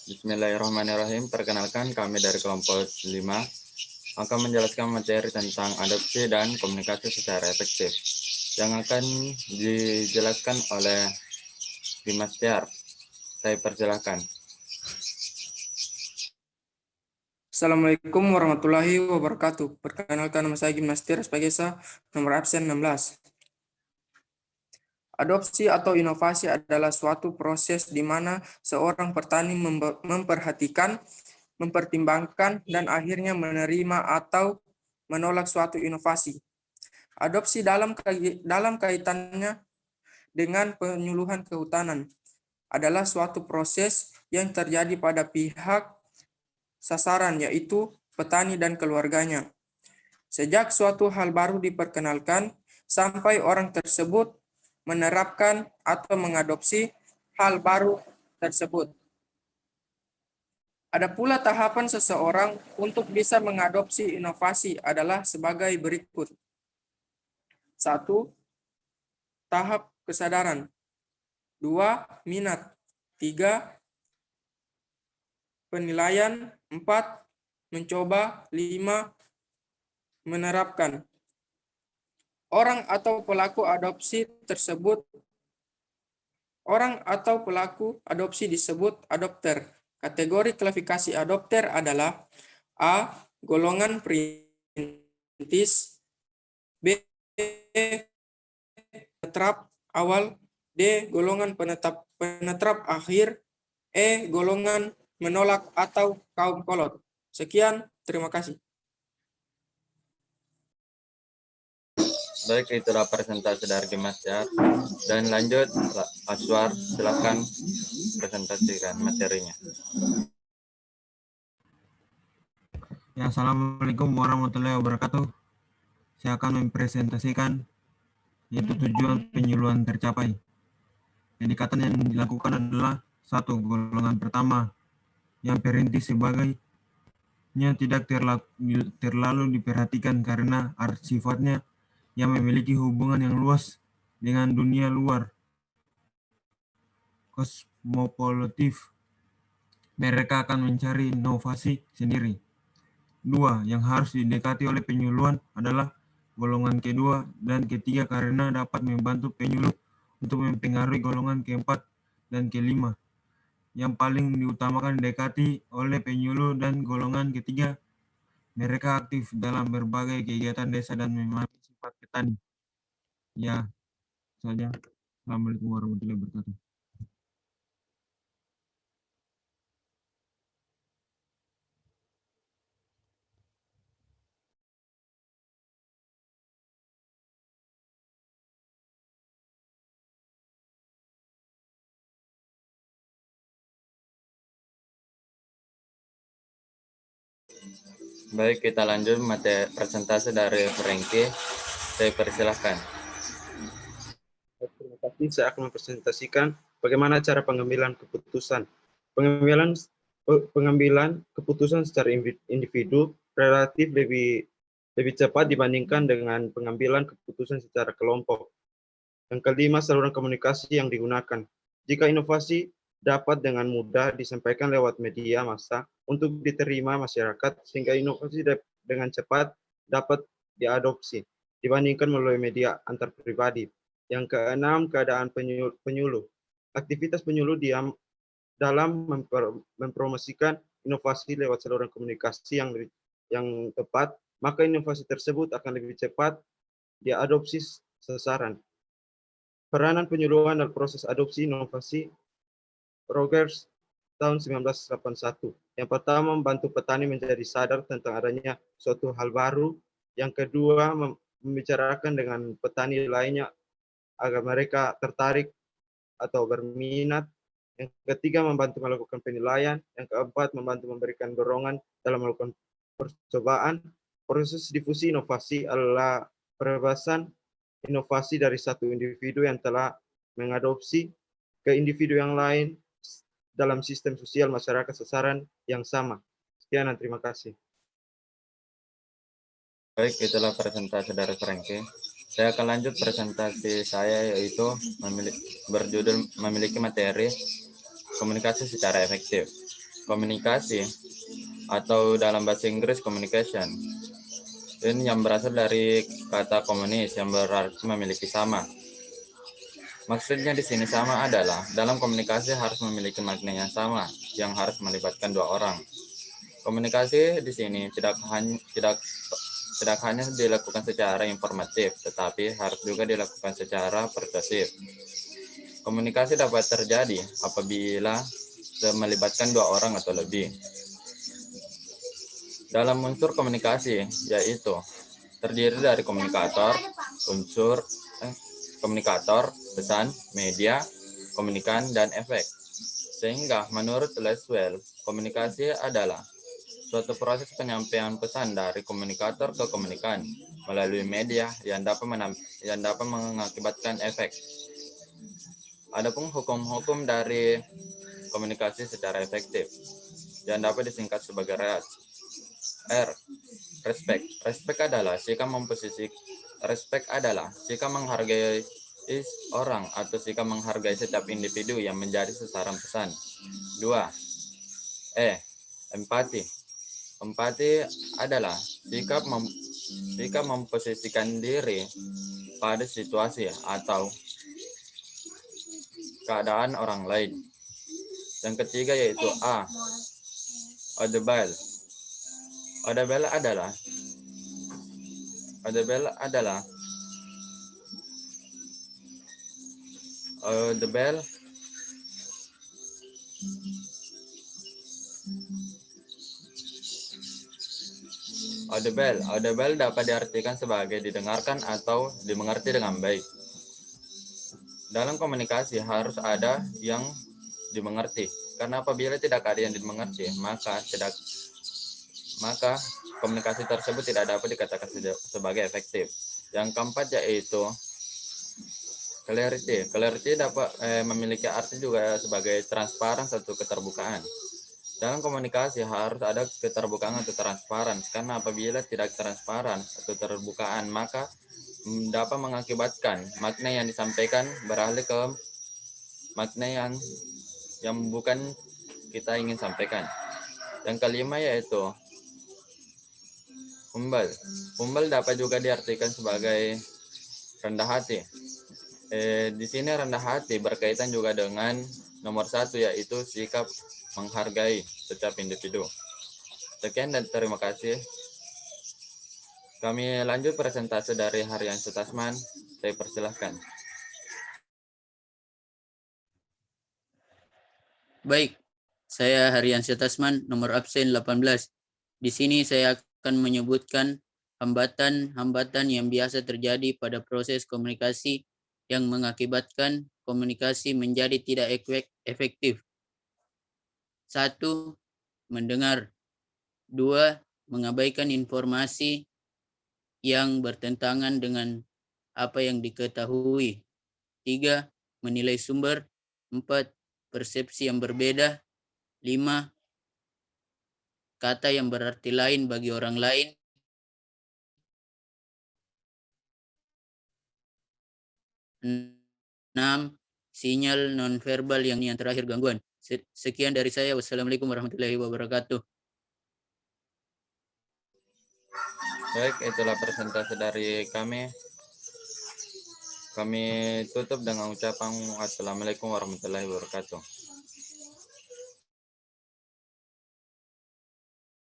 Bismillahirrahmanirrahim. Perkenalkan, kami dari kelompok 5 akan menjelaskan materi tentang adopsi dan komunikasi secara efektif yang akan dijelaskan oleh Dimas Tiar. Saya persilahkan. Assalamualaikum warahmatullahi wabarakatuh. Perkenalkan, nama saya Dimas Tiar Spagesa, nomor absen 16. Adopsi atau inovasi adalah suatu proses di mana seorang petani memperhatikan, mempertimbangkan, dan akhirnya menerima atau menolak suatu inovasi. Adopsi dalam kaitannya dengan penyuluhan kehutanan adalah suatu proses yang terjadi pada pihak sasaran, yaitu petani dan keluarganya. Sejak suatu hal baru diperkenalkan, sampai orang tersebut menerapkan atau mengadopsi hal baru tersebut. Ada pula tahapan seseorang untuk bisa mengadopsi inovasi adalah sebagai berikut. 1. Tahap kesadaran. 2. Minat. 3. Penilaian. 4. Mencoba. 5. Menerapkan. Orang atau pelaku adopsi disebut adopter. Kategori klasifikasi adopter adalah A. Golongan perintis, B. Penetrap awal, D. Golongan penetrap akhir, E. Golongan menolak atau kaum kolot. Sekian, terima kasih. Baik, itulah presentasi dari Dimas Tiar. Dan lanjut, Aswar, silakan presentasikan materinya. Ya, Assalamualaikum warahmatullahi wabarakatuh. Saya akan mempresentasikan yaitu tujuan penyuluhan tercapai. Pendekatan yang dilakukan adalah 1. Golongan pertama yang perintis sebagainya tidak terlalu diperhatikan karena sifatnya yang memiliki hubungan yang luas dengan dunia luar, kosmopolitif. Mereka akan mencari inovasi sendiri. 2. Yang harus didekati oleh penyuluhan adalah golongan kedua dan ketiga karena dapat membantu penyuluh untuk mempengaruhi golongan keempat dan kelima. Yang paling diutamakan didekati oleh penyuluh dan golongan ketiga. Mereka aktif dalam berbagai kegiatan desa dan memahami sifat petani. Ya, saja. Assalamualaikum warahmatullahi wabarakatuh. Baik, kita lanjut materi presentasi dari Frankie. Saya persilahkan. Terima kasih. Saya akan mempresentasikan bagaimana cara pengambilan keputusan. Pengambilan keputusan secara individu relatif lebih cepat dibandingkan dengan pengambilan keputusan secara kelompok. Yang kelima, saluran komunikasi yang digunakan. Jika inovasi dapat dengan mudah disampaikan lewat media massa untuk diterima masyarakat, sehingga inovasi dengan cepat dapat diadopsi dibandingkan melalui media antar pribadi. Yang keenam, keadaan penyuluh. Aktivitas penyuluh dalam mempromosikan inovasi lewat saluran komunikasi yang tepat, maka inovasi tersebut akan lebih cepat diadopsi sasaran. Peranan penyuluhan dalam proses adopsi inovasi Rogers tahun 1981. Yang pertama, membantu petani menjadi sadar tentang adanya suatu hal baru. Yang kedua, membicarakan dengan petani lainnya agar mereka tertarik atau berminat. Yang ketiga, membantu melakukan penilaian. Yang keempat, membantu memberikan dorongan dalam melakukan percobaan. Proses difusi inovasi adalah perebasan inovasi dari satu individu yang telah mengadopsi ke individu yang lain dalam sistem sosial masyarakat sasaran yang sama. Sekian dan terima kasih. Baik, itulah presentasi dari Frankie. Saya akan lanjut presentasi saya, yaitu berjudul memiliki materi komunikasi secara efektif. komunikasi atau dalam bahasa Inggris communication. Ini yang berasal dari kata komunis yang berarti memiliki sama. Maksudnya di sini sama adalah dalam komunikasi harus memiliki makna yang sama yang harus melibatkan dua orang. Komunikasi di sini tidak hanya dilakukan secara informatif, tetapi harus juga dilakukan secara persuasif. Komunikasi dapat terjadi apabila melibatkan dua orang atau lebih. Dalam unsur komunikasi, yaitu terdiri dari komunikator, pesan, media, komunikan, dan efek. Sehingga menurut Laswell, komunikasi adalah suatu proses penyampaian pesan dari komunikator ke komunikan melalui media yang dapat mengakibatkan efek. Adapun hukum-hukum dari komunikasi secara efektif yang dapat disingkat sebagai REACH. R. Respect adalah sikap menghargai orang atau sikap menghargai setiap individu yang menjadi sasaran pesan. 2. Empati. Empati adalah sikap memposisikan diri pada situasi atau keadaan orang lain. Yang ketiga yaitu A. Audible adalah Audible dapat diartikan sebagai didengarkan atau dimengerti dengan baik. Dalam komunikasi harus ada yang dimengerti, karena apabila tidak ada yang dimengerti, maka komunikasi tersebut tidak dapat dikatakan sebagai efektif. Yang keempat yaitu clarity. Clarity dapat memiliki arti juga sebagai transparan atau keterbukaan. Dalam komunikasi harus ada keterbukaan atau transparan, karena apabila tidak transparan atau keterbukaan, maka dapat mengakibatkan makna yang disampaikan beralih ke makna yang bukan kita ingin sampaikan. Yang kelima yaitu humble dapat juga diartikan sebagai rendah hati. Di sini rendah hati berkaitan juga dengan nomor 1 yaitu sikap menghargai setiap individu. Sekian dan terima kasih. Kami lanjut presentasi dari Harian Sutasman. Saya persilahkan. Baik, saya Harian Sutasman, nomor absen 18. Di sini saya akan menyebutkan hambatan-hambatan yang biasa terjadi pada proses komunikasi yang mengakibatkan komunikasi menjadi tidak efektif. 1. Mendengar. 2. Mengabaikan informasi yang bertentangan dengan apa yang diketahui. 3. Menilai sumber. 4. Persepsi yang berbeda. 5. Kata yang berarti lain bagi orang lain. 6. Sinyal nonverbal yang terakhir gangguan. Sekian dari saya. Wassalamualaikum warahmatullahi wabarakatuh. Baik, itulah presentasi dari kami. Kami tutup dengan ucapan Assalamualaikum warahmatullahi wabarakatuh.